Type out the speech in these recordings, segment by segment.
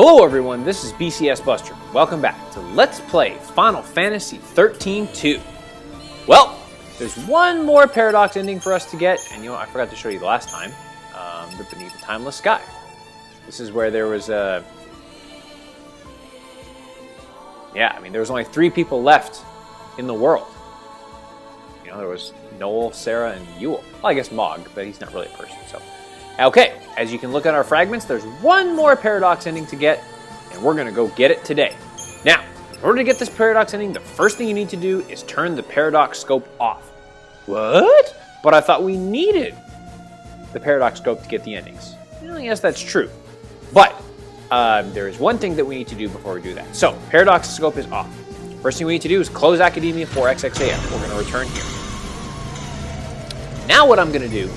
Hello everyone, this is BCS Buster. Welcome back to Let's Play Final Fantasy 13-2. Well, there's one more paradox ending for us to get, and you know, I forgot to show you the last time, the Beneath the Timeless Sky. This is where there was a... there was only 3 people left in the world. You know, there was Noel, Sarah, and Yule. Well, I guess Mog, but he's not really a person, so... Okay, as you can look at our fragments, there's one more paradox ending to get, and we're going to go get it today. Now, in order to get this paradox ending, the first thing you need to do is turn the paradox scope off. What? But I thought we needed the paradox scope to get the endings. Well, yes, that's true. But there is one thing that we need to do before we do that. So, paradox scope is off. First thing we need to do is close Academia 4XXAF. We're going to return here. Now what I'm going to do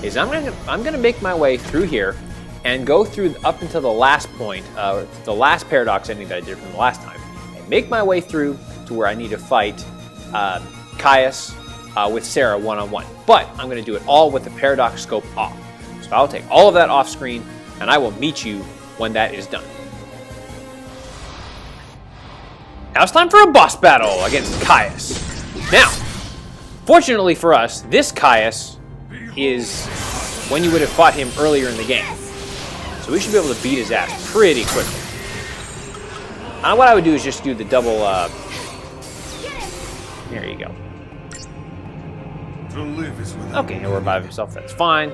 is I'm going to make my way through here and go through up until the last point, the last paradox ending that I did from the last time, and make my way through to where I need to fight Caius with Sarah one-on-one. But I'm going to do it all with the paradox scope off. So I'll take all of that off screen, and I will meet you when that is done. Now it's time for a boss battle against Caius. Now, fortunately for us, this Caius is when you would have fought him earlier in the game. So we should be able to beat his ass pretty quickly. What I would do is just do the double, there you go. Okay, he'll revive himself, that's fine.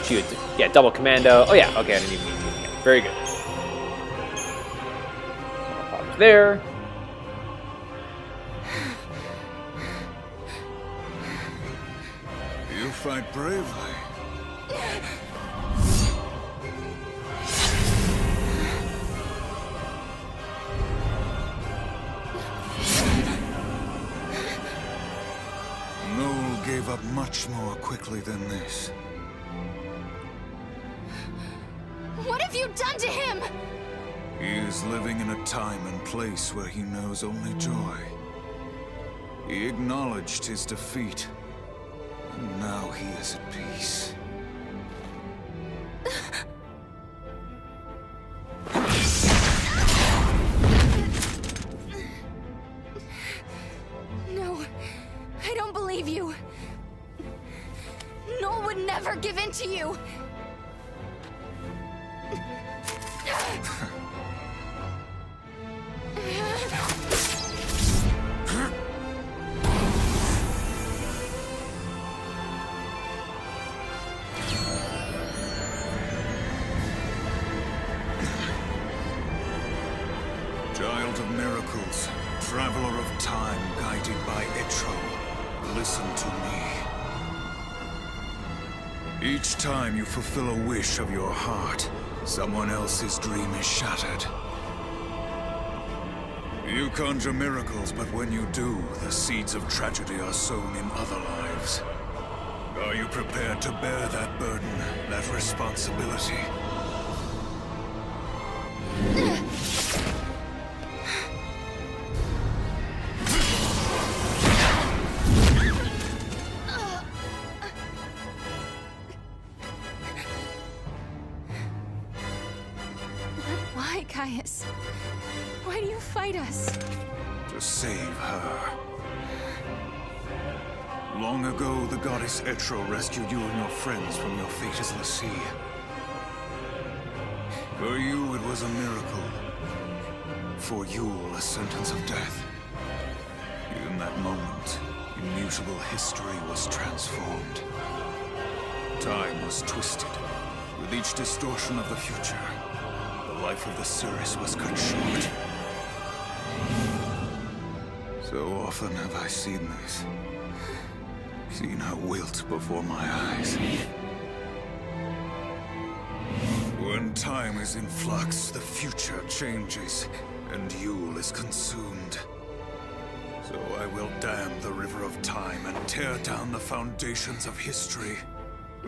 Shoot, yeah, double commando. Oh yeah, okay, I didn't even need to. Yeah, very good. Pop there. You fight bravely. Noel gave up much more quickly than this. What have you done to him? He is living in a time and place where he knows only joy. He acknowledged his defeat. And now he is at peace. No, I don't believe you. Noel would never give in to you. Child of miracles, traveler of time guided by Etro, listen to me. Each time you fulfill a wish of your heart, someone else's dream is shattered. You conjure miracles, but when you do, the seeds of tragedy are sown in other lives. Are you prepared to bear that burden, that responsibility? Why, Caius? Why do you fight us? To save her. Long ago, the goddess Etro rescued you and your friends from your fate as the sea. For you, it was a miracle. For Yule, a sentence of death. In that moment, immutable history was transformed. Time was twisted. With each distortion of the future, the life of the Cirrus was cut short. So often have I seen this. Seen her wilt before my eyes. When time is in flux, the future changes, and Yule is consumed. So I will dam the river of time and tear down the foundations of history.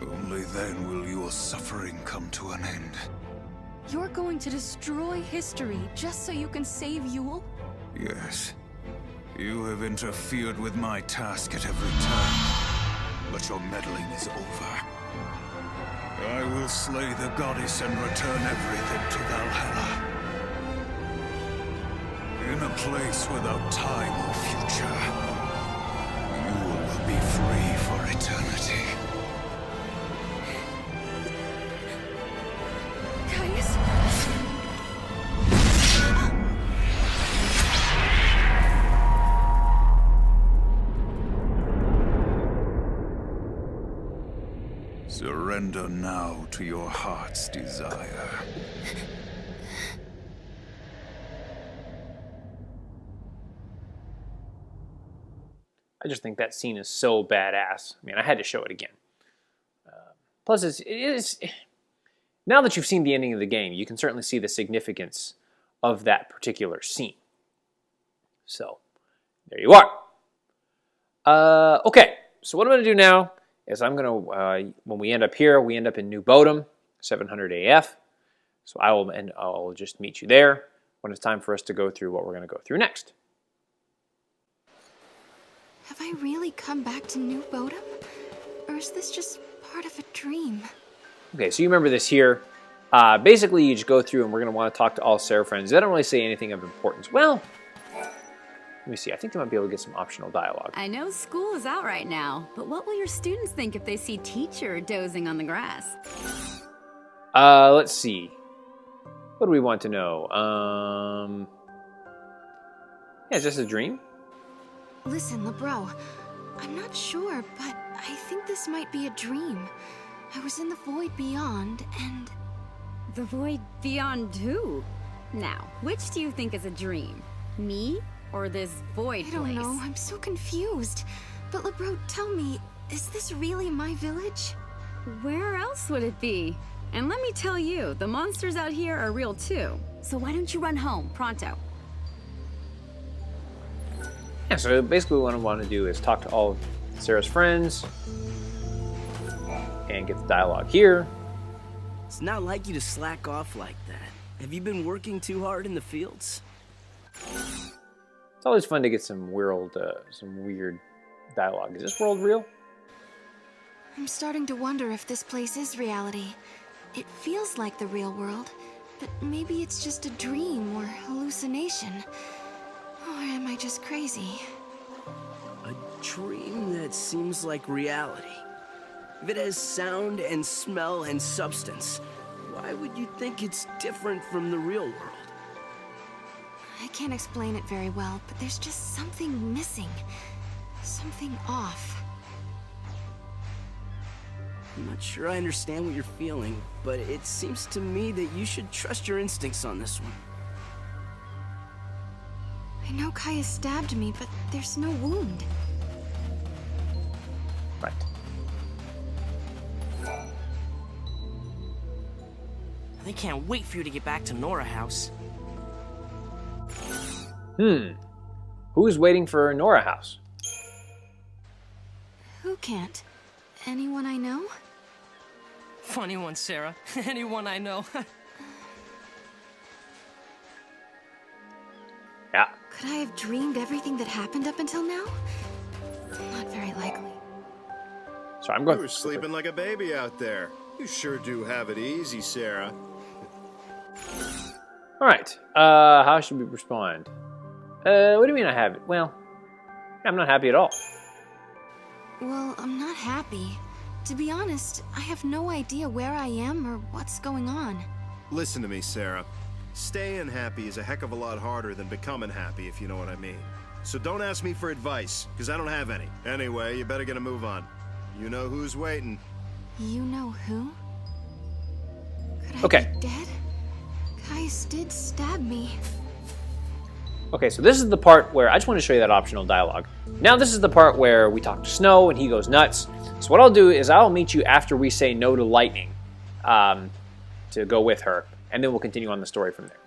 Only then will your suffering come to an end. You're going to destroy history just so you can save Yule? Yes. You have interfered with my task at every turn. But your meddling is over. I will slay the goddess and return everything to Valhalla. In a place without time or future, you will be free for eternity. Caius? Surrender now to your heart's desire. I just think that scene is so badass. I mean, I had to show it again. Plus, it is... Now that you've seen the ending of the game, you can certainly see the significance of that particular scene. So, there you are. Okay, so what I'm going to do now is I'm going to, when we end up here, we end up in New Bodom, 700 AF. So I'll just meet you there when it's time for us to go through what we're going to go through next. Have I really come back to New Bodom? Or is this just part of a dream? Okay, so you remember this here. Basically, you just go through and we're going to want to talk to all Sarah friends. They don't really say anything of importance. Well, let me see. I think they might be able to get some optional dialogue. I know school is out right now, but what will your students think if they see teacher dozing on the grass? Let's see. What do we want to know? Yeah, is this a dream? Listen, LeBro, I'm not sure, but I think this might be a dream. I was in the void beyond, and... The void beyond who? Now, which do you think is a dream? Me or this void I don't place? know, I'm so confused. But LeBro, tell me, is this really my village? Where else would it be? And let me tell you, the monsters out here are real too. So why don't you run home, pronto? Yeah, so basically what I want to do is talk to all of Sarah's friends and get the dialogue here. It's not like you to slack off like that. Have you been working too hard in the fields? It's always fun to get some weird dialogue. Is this world real? I'm starting to wonder if this place is reality. It feels like the real world, but maybe it's just a dream or hallucination. Or am I just crazy? A dream that seems like reality. If it has sound and smell and substance, why would you think it's different from the real world? I can't explain it very well, but there's just something missing. Something off. I'm not sure I understand what you're feeling, but it seems to me that you should trust your instincts on this one. I know Kaya stabbed me, but there's no wound. Right. They can't wait for you to get back to Nora House. Who's waiting for Nora House? Who can't? Anyone I know? Funny one, Sarah. Anyone I know. Yeah. Could I have dreamed everything that happened up until now? Not very likely. So I'm You going. were sleeping like a baby out there. You sure do have it easy, Sarah. All right. How should we respond? What do you mean I have it? Well, I'm not happy at all. Well, I'm not happy. To be honest, I have no idea where I am or what's going on. Listen to me, Sarah. Staying happy is a heck of a lot harder than becoming happy, if you know what I mean. So don't ask me for advice, because I don't have any. Anyway, you better get a move on. You know who's waiting. You know who? Could I Okay. be dead? Kais did stab me. Okay, so this is the part where I just want to show you that optional dialogue. Now this is the part where we talk to Snow and he goes nuts. So what I'll do is I'll meet you after we say no to Lightning to go with her, and then we'll continue on the story from there.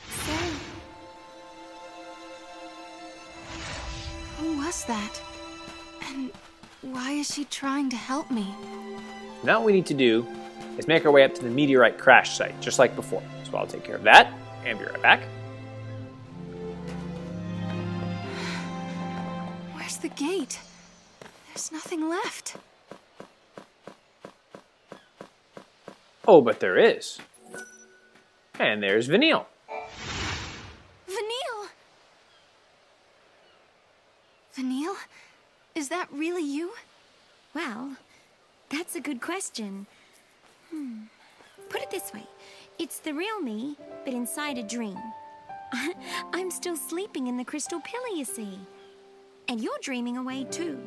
So... Who was that? And why is she trying to help me? Now what we need to do is make our way up to the meteorite crash site, just like before. So I'll take care of that, and be right back. Where's the gate? There's nothing left. Oh, but there is. And there's Vanille. Vanille! Vanille? Is that really you? Well, that's a good question. Put it this way. It's the real me, but inside a dream. I'm still sleeping in the crystal pillar, you see. And you're dreaming away too.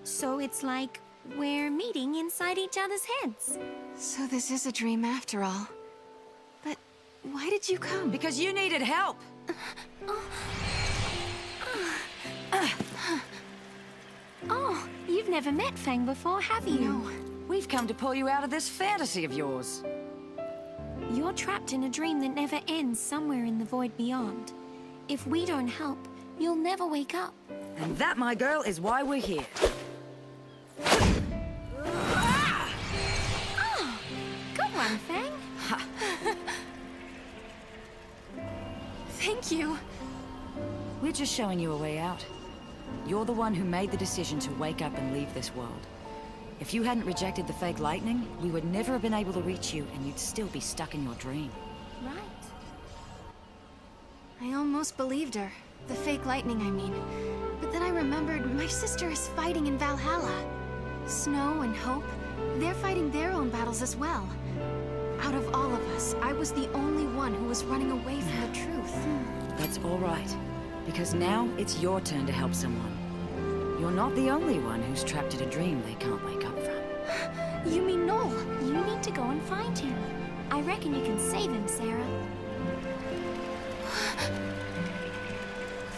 So it's like we're meeting inside each other's heads. So this is a dream after all. But why did you come? Because you needed help. Oh, you've never met Fang before, have you? No. We've come to pull you out of this fantasy of yours. You're trapped in a dream that never ends somewhere in the void beyond. If we don't help, you'll never wake up. And that, my girl, is why we're here. Good one, Fang. Thank you. We're just showing you a way out. You're the one who made the decision to wake up and leave this world. If you hadn't rejected the fake lightning, we would never have been able to reach you, and you'd still be stuck in your dream. Right. I almost believed her. The fake lightning, I mean. But then I remembered my sister is fighting in Valhalla. Snow and Hope, they're fighting their own battles as well. Out of all of us, I was the only one who was running away from the truth. That's all right. Because now it's your turn to help someone. You're not the only one who's trapped in a dream they can't wake up from. You mean Noel? You need to go and find him. I reckon you can save him, Sarah.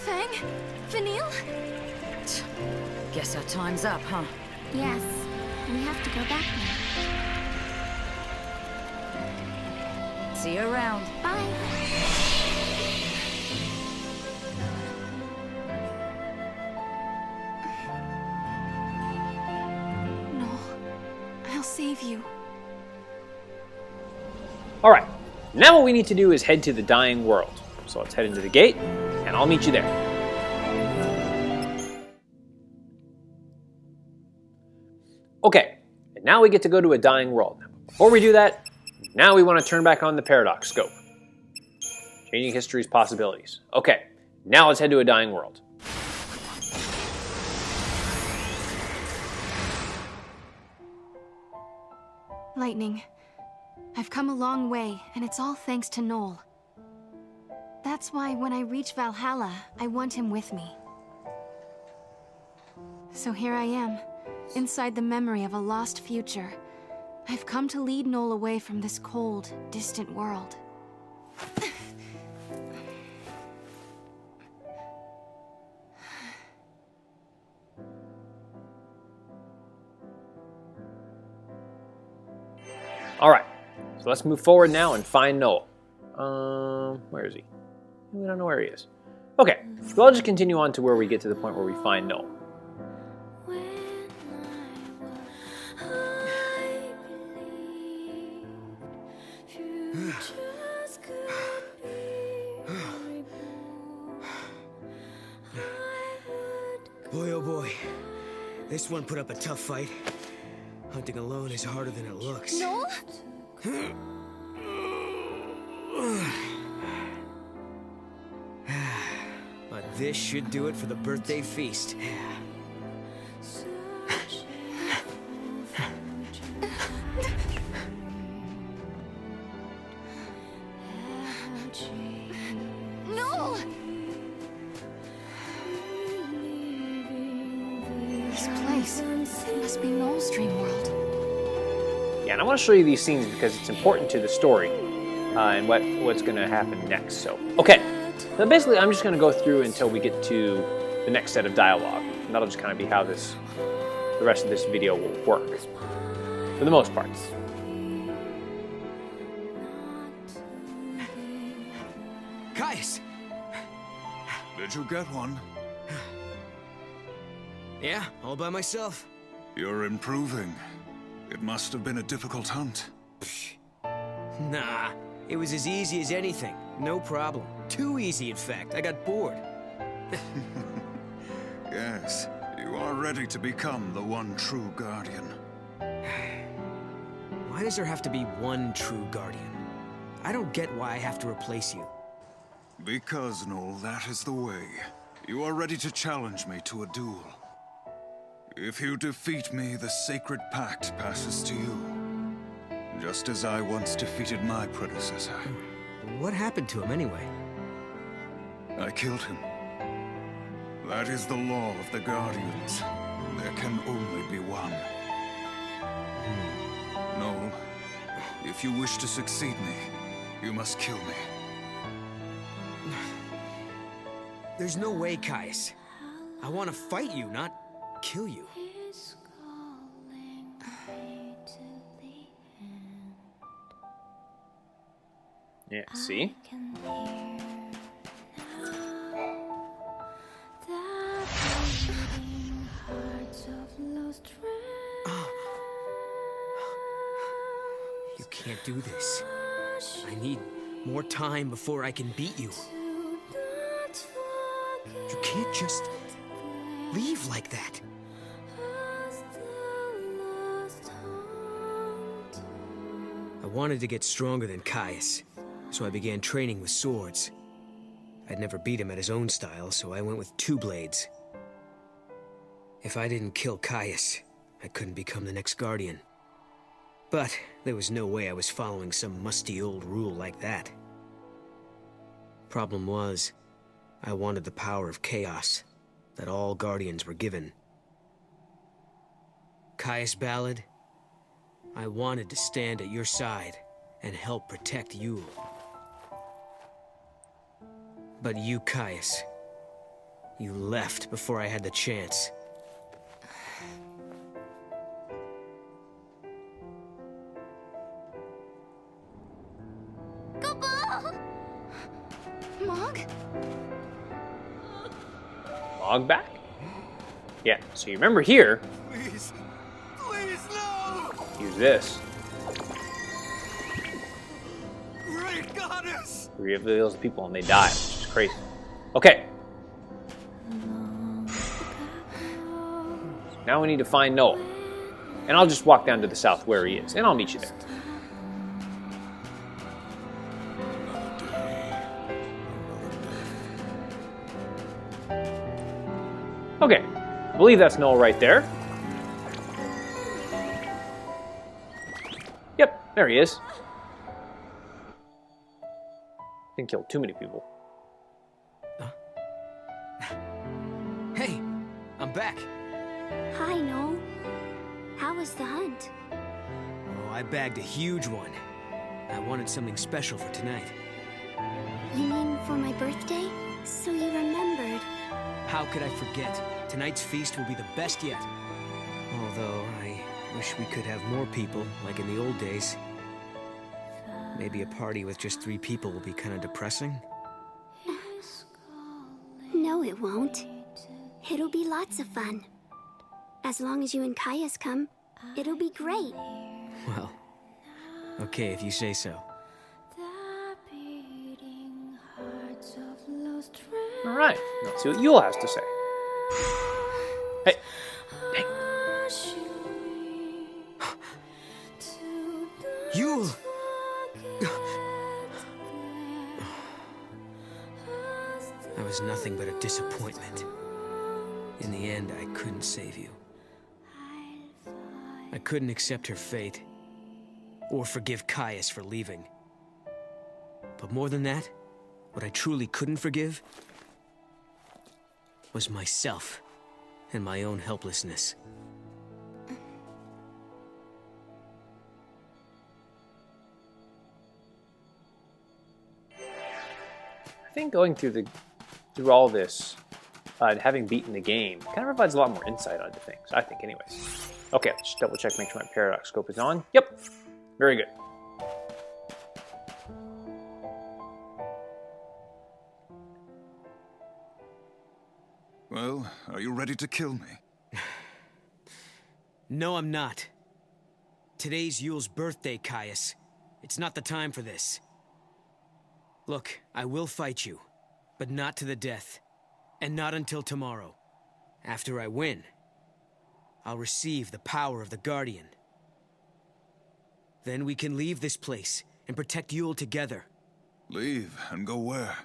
Fang? Vanille? Guess our time's up, huh? Yes, we have to go back now. See you around. Bye. Noel, I'll save you. All right, now what we need to do is head to the dying world. So let's head into the gate, and I'll meet you there. Okay, and now we get to go to a dying world. Before we do that, now we want to turn back on the paradox scope. Changing history's possibilities. Okay, now let's head to a dying world. Lightning. I've come a long way, and it's all thanks to Noel. That's why when I reach Valhalla, I want him with me. So here I am, inside the memory of a lost future. I've come to lead Noel away from this cold, distant world. All right, so let's move forward now and find Noel. Where is he? We don't know where he is. Okay, so I'll just continue on to where we get to the point where we find Noel. Boy, oh boy. This one put up a tough fight. Hunting alone is harder than it looks. Noel? But this should do it for the birthday feast. Noel! This place, it must be Noel's dream world. Yeah, and I want to show you these scenes because it's important to the story and what's going to happen next. So, okay, so basically I'm just going to go through until we get to the next set of dialogue. And that'll just kind of be how the rest of this video will work, for the most part. Caius! Did you get one? Yeah, all by myself. You're improving. It must have been a difficult hunt. Nah, it was as easy as anything. No problem. Too easy, in fact. I got bored. Yes, you are ready to become the one true guardian. Why does there have to be one true Guardian? I don't get why I have to replace you. Because, Noel, that is the way. You are ready to challenge me to a duel. If you defeat me, the Sacred Pact passes to you. Just as I once defeated my predecessor. What happened to him anyway? I killed him. That is the law of the Guardians. There can only be one. Noel, if you wish to succeed me, you must kill me. There's no way, Caius. I want to fight you, not kill you. Yeah, see? You can't do this. I need more time before I can beat you. You can't just leave like that. I wanted to get stronger than Caius, so I began training with swords. I'd never beat him at his own style, so I went with 2 blades. If I didn't kill Caius, I couldn't become the next Guardian. But there was no way I was following some musty old rule like that. Problem was, I wanted the power of chaos that all Guardians were given. Caius Ballad, I wanted to stand at your side and help protect you. But you, Caius, you left before I had the chance. Mog? Mog back? Yeah, so you remember here, Please, please, no! use this. Great goddess! Reveals the people and they die, which is crazy. Okay. Now we need to find Noel. And I'll just walk down to the south where he is, and I'll meet you there. Okay, I believe that's Noel right there. Yep, there he is. Didn't kill too many people. Hey, I'm back. Hi, Noel. How was the hunt? Oh, I bagged a huge one. I wanted something special for tonight. You mean for my birthday? So you remembered. How could I forget? Tonight's feast will be the best yet. Although, I wish we could have more people, like in the old days. Maybe a party with just 3 people will be kind of depressing. No, it won't. It'll be lots of fun. As long as you and Caius come, it'll be great. Well, okay if you say so. Alright, let's see what Yule has to say. Hey. Hey. Yule! I was nothing but a disappointment. In the end, I couldn't save you. I couldn't accept her fate, or forgive Caius for leaving. But more than that, what I truly couldn't forgive was myself and my own helplessness. I think going through all this and having beaten the game kind of provides a lot more insight onto things, I think anyways. Okay, let's just double check, make sure my paradox scope is on. Yep, very good. Well, are you ready to kill me? No, I'm not. Today's Yule's birthday, Caius. It's not the time for this. Look, I will fight you, but not to the death. And not until tomorrow. After I win, I'll receive the power of the Guardian. Then we can leave this place and protect Yule together. Leave and go where?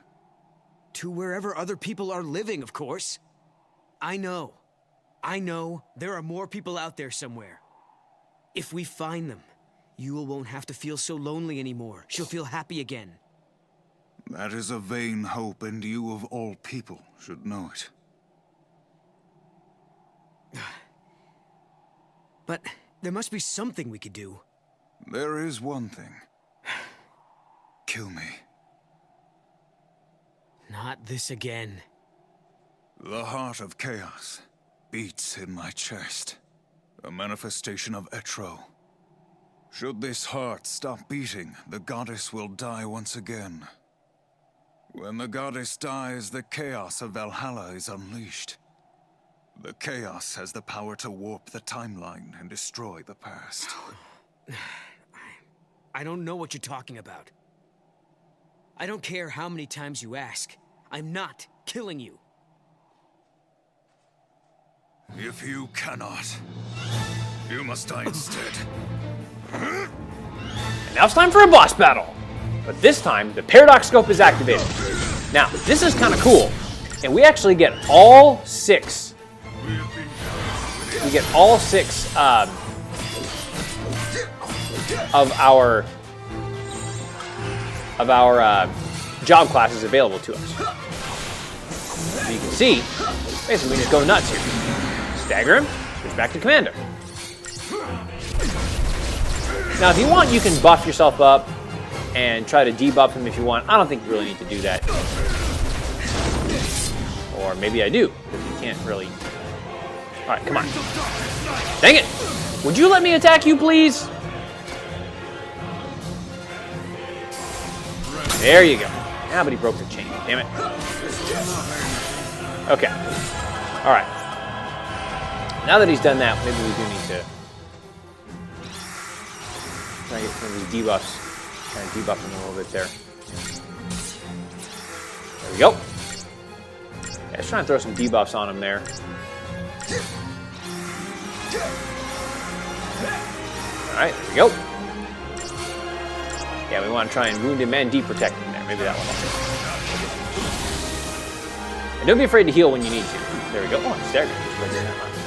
To wherever other people are living, of course. I know there are more people out there somewhere. If we find them, Yule won't have to feel so lonely anymore. She'll feel happy again. That is a vain hope, and you of all people should know it. But there must be something we could do. There is one thing. Kill me. Not this again. The heart of chaos beats in my chest. A manifestation of Etro. Should this heart stop beating, the goddess will die once again. When the goddess dies, the chaos of Valhalla is unleashed. The chaos has the power to warp the timeline and destroy the past. I don't know what you're talking about. I don't care how many times you ask. I'm not killing you. If you cannot, you must die instead. And now it's time for a boss battle. But this time, the Paradox Scope is activated. Now, this is kind of cool. And we actually get all 6. We get all 6 of our job classes available to us. As you can see, basically we just go nuts here. Stagger him, switch back to Commander. Now, if you want, you can buff yourself up and try to debuff him if you want. I don't think you really need to do that. Or maybe I do, because you can't really... Alright, come on. Dang it! Would you let me attack you, please? There you go. Ah, but he broke the chain. Damn it. Okay. Alright. Now that he's done that, maybe we do need to try and get some of these debuffs. Kind of debuff him a little bit there. There we go. Yeah, let's try and throw some debuffs on him there. Alright, there we go. Yeah, we want to try and wound him and deprotect him there. Maybe that one will. And don't be afraid to heal when you need to. There we go. Oh, I'm staggered.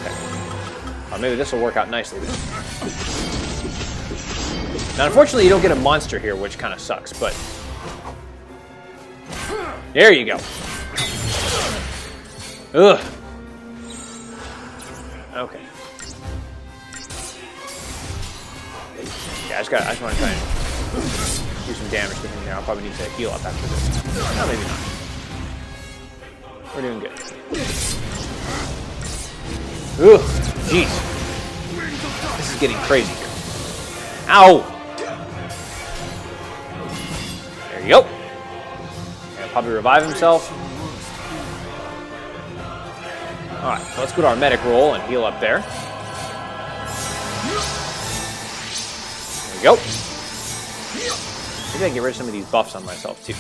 Okay. Or maybe this will work out nicely. Now, unfortunately, you don't get a monster here, which kind of sucks, but... There you go. Ugh. Okay. Yeah, I just want to try and do some damage to him there. I'll probably need to heal up after this. No, maybe not. We're doing good. Ugh, jeez. This is getting crazy here. Ow! There you go. And probably revive himself. Alright, so let's go to our medic roll and heal up there. There we go. Maybe I can get rid of some of these buffs on myself too.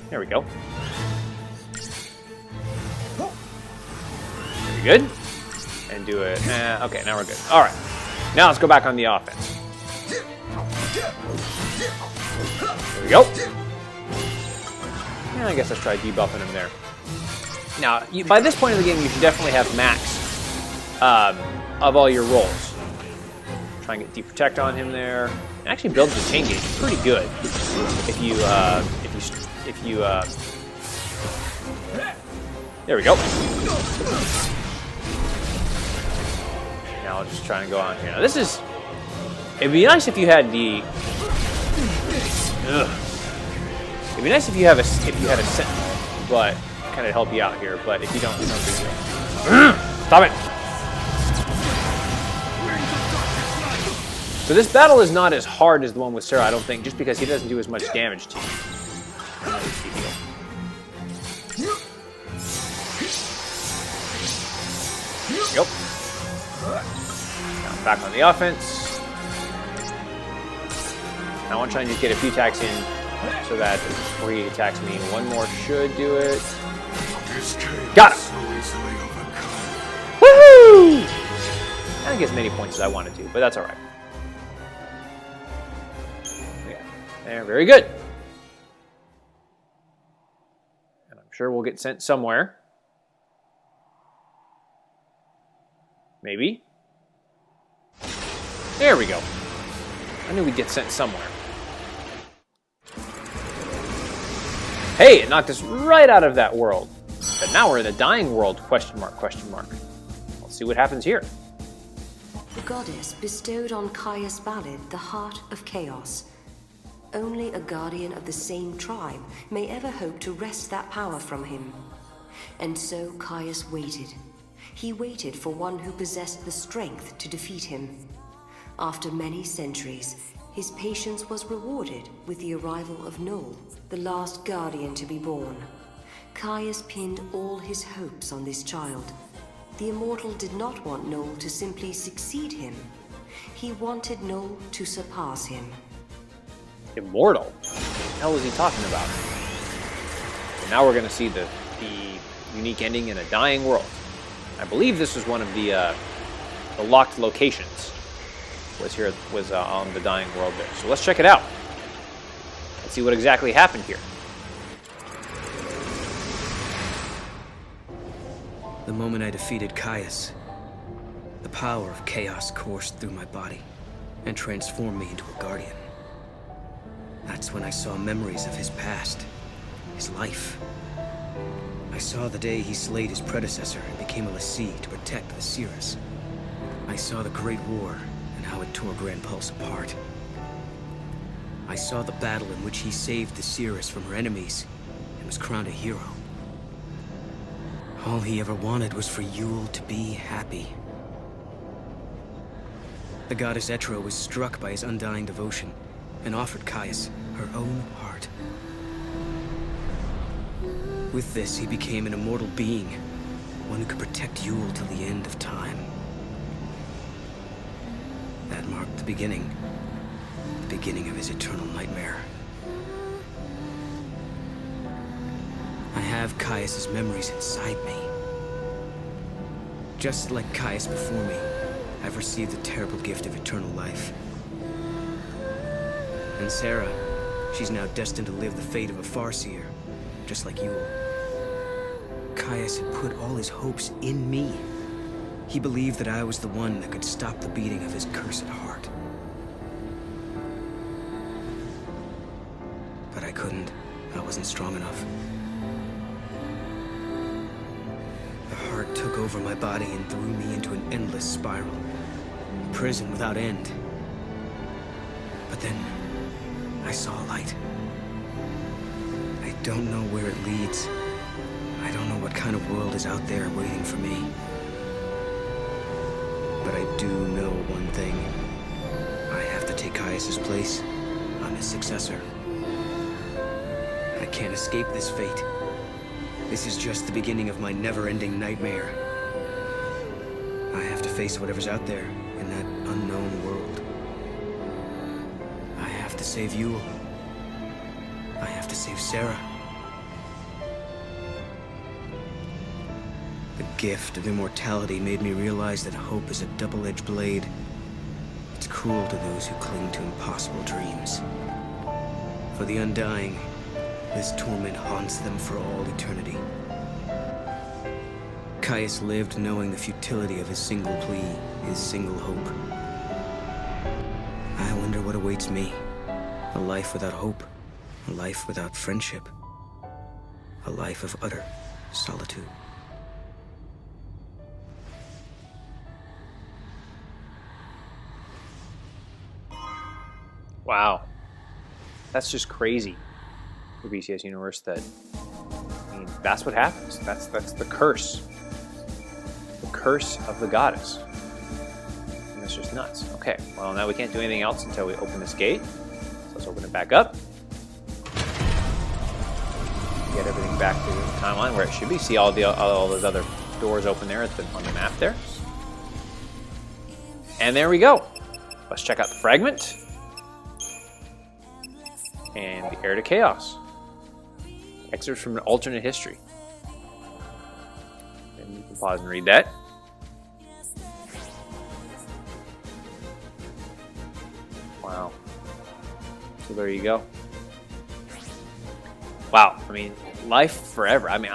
There we go. Very good. And do it. Okay, now we're good. Alright. Now let's go back on the offense. There we go. Yeah, I guess let's try debuffing him there. Now, by this point in the game, you should definitely have max of all your rolls. Try and get Deep Protect on him there. It actually builds the chain gauge pretty good if you there we go. Now I'll just try and go on here. Now this is... It'd be nice if you had the... Ugh. It'd be nice if you had a sentinel, but kind of help you out here. But if you don't, it's no big deal. Stop it! So this battle is not as hard as the one with Sarah, I don't think, just because he doesn't do as much damage to you. Yep. Now back on the offense. I want to try and just get a few attacks in so that before he attacks me, one more should do it. Got him! Woohoo! I didn't get as many points as I wanted to, but that's alright. There, very good. And I'm sure we'll get sent somewhere. Maybe. There we go. I knew we'd get sent somewhere. Hey, it knocked us right out of that world. But now we're in a dying world, question mark, question mark. Let's see what happens here. The goddess bestowed on Caius Ballad the heart of chaos. Only a guardian of the same tribe may ever hope to wrest that power from him. And so Caius waited. He waited for one who possessed the strength to defeat him. After many centuries, his patience was rewarded with the arrival of Noel, the last guardian to be born. Caius pinned all his hopes on this child. The Immortal did not want Noel to simply succeed him. He wanted Noel to surpass him. Immortal? What the hell is he talking about? So now we're going to see the unique ending in a dying world. I believe this was one of the locked locations. Was on the dying world there. So let's check it out. Let's see what exactly happened here. The moment I defeated Caius, the power of chaos coursed through my body and transformed me into a guardian. That's when I saw memories of his past, his life. I saw the day he slayed his predecessor and became a L'Cie to protect the Cirrus. I saw the Great War and how it tore Gran Pulse apart. I saw the battle in which he saved the Cirrus from her enemies and was crowned a hero. All he ever wanted was for Yule to be happy. The goddess Etro was struck by his undying devotion and offered Caius her own heart. With this, he became an immortal being, one who could protect Yule till the end of time. That marked the beginning of his eternal nightmare. I have Caius's memories inside me. Just like Caius before me, I've received the terrible gift of eternal life. And Sarah, she's now destined to live the fate of a Farseer, just like Yule. Caius had put all his hopes in me. He believed that I was the one that could stop the beating of his cursed heart. But I couldn't. I wasn't strong enough. The heart took over my body and threw me into an endless spiral. A prison without end. But then, I saw a light. I don't know where it leads. I don't know what kind of world is out there waiting for me. But I do know one thing. I have to take Caius's place. I'm his successor. I can't escape this fate. This is just the beginning of my never-ending nightmare. I have to face whatever's out there in that unknown world. I have to save Yule. I have to save Sarah. The gift of immortality made me realize that hope is a double-edged blade. It's cruel to those who cling to impossible dreams. For the undying, this torment haunts them for all eternity. Caius lived knowing the futility of his single plea, his single hope. I wonder what awaits me. A life without hope. A life without friendship. A life of utter solitude. Wow. That's just crazy for BCS Universe. That, I mean, that's what happens. That's the curse. The curse of the goddess. And that's just nuts. Okay, well, now we can't do anything else until we open this gate. So let's open it back up. Get everything back to the timeline where it should be. See all those other doors open there on the map there. And there we go. Let's check out the fragment. And the Heir to Chaos. Excerpts from an alternate history. And you can pause and read that. Wow. So there you go. Wow, I mean, life forever. I mean,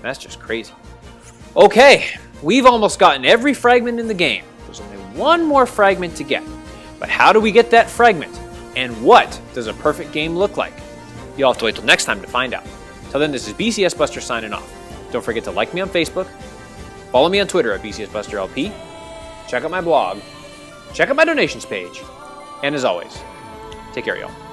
that's just crazy. Okay, we've almost gotten every fragment in the game. There's only one more fragment to get. But how do we get that fragment? And what does a perfect game look like? You'll have to wait till next time to find out. Till then, this is BCS Buster signing off. Don't forget to like me on Facebook, follow me on Twitter at BCSBusterLP, check out my blog, check out my donations page, and as always, take care, y'all.